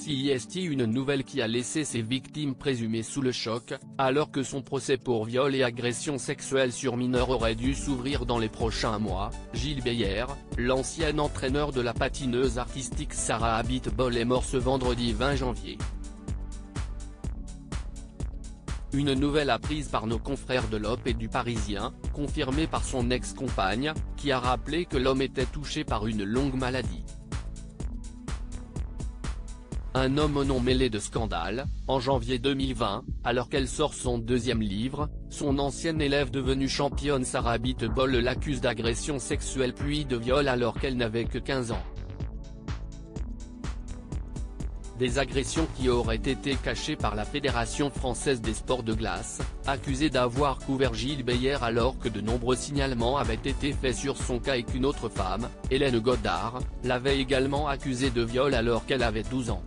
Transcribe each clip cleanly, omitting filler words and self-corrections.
CIST, une nouvelle qui a laissé ses victimes présumées sous le choc, alors que son procès pour viol et agression sexuelle sur mineur aurait dû s'ouvrir dans les prochains mois. Gilles Beyer, l'ancien entraîneur de la patineuse artistique Sarah Abitbol, est mort ce vendredi 20 janvier. Une nouvelle apprise par nos confrères de l'Op et du Parisien, confirmée par son ex-compagne, qui a rappelé que l'homme était touché par une longue maladie. Un homme au nom mêlé de scandale. En janvier 2020, alors qu'elle sort son deuxième livre, son ancienne élève devenue championne Sarah Abitbol l'accuse d'agression sexuelle puis de viol alors qu'elle n'avait que 15 ans. Des agressions qui auraient été cachées par la Fédération française des sports de glace, accusée d'avoir couvert Gilles Beyer alors que de nombreux signalements avaient été faits sur son cas et qu'une autre femme, Hélène Godard, l'avait également accusée de viol alors qu'elle avait 12 ans.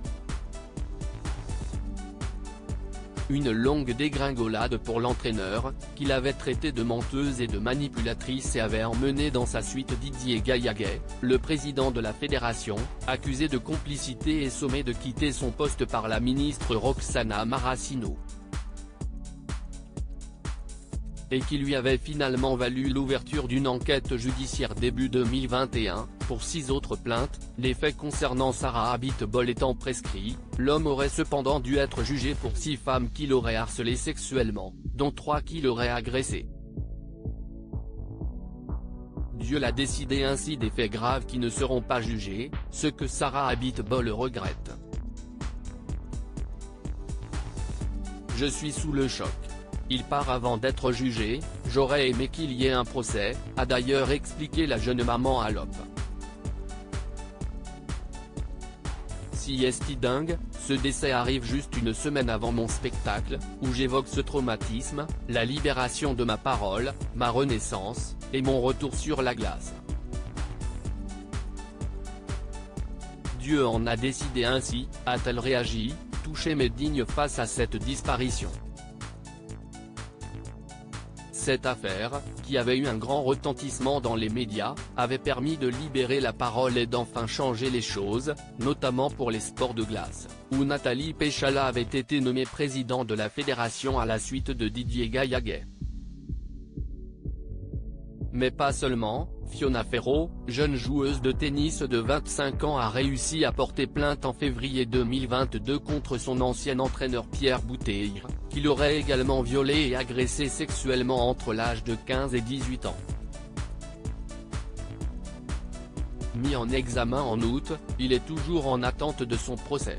Une longue dégringolade pour l'entraîneur, qui l'avait traité de menteuse et de manipulatrice et avait emmené dans sa suite Didier Gaillaguet, le président de la fédération, accusé de complicité et sommé de quitter son poste par la ministre Roxana Maracineau. Et qui lui avait finalement valu l'ouverture d'une enquête judiciaire début 2021, pour 6 autres plaintes. Les faits concernant Sarah Abitbol étant prescrits, l'homme aurait cependant dû être jugé pour 6 femmes qui l'auraient harcelé sexuellement, dont 3 qui l'auraient agressé. Dieu l'a décidé ainsi, des faits graves qui ne seront pas jugés, ce que Sarah Abitbol regrette. Je suis sous le choc. Il part avant d'être jugé, j'aurais aimé qu'il y ait un procès, a d'ailleurs expliqué la jeune maman à l'Op. CIST dingue, ce décès arrive juste une semaine avant mon spectacle, où j'évoque ce traumatisme, la libération de ma parole, ma renaissance, et mon retour sur la glace. Dieu en a décidé ainsi, a-t-elle réagi, touchée mais digne face à cette disparition. Cette affaire, qui avait eu un grand retentissement dans les médias, avait permis de libérer la parole et d'enfin changer les choses, notamment pour les sports de glace, où Nathalie Péchala avait été nommée président de la fédération à la suite de Didier Gaillaguet. Mais pas seulement, Fiona Ferro, jeune joueuse de tennis de 25 ans, a réussi à porter plainte en février 2022 contre son ancien entraîneur Pierre Bouteille, qui l'aurait également violée et agressée sexuellement entre l'âge de 15 et 18 ans. Mis en examen en août, il est toujours en attente de son procès.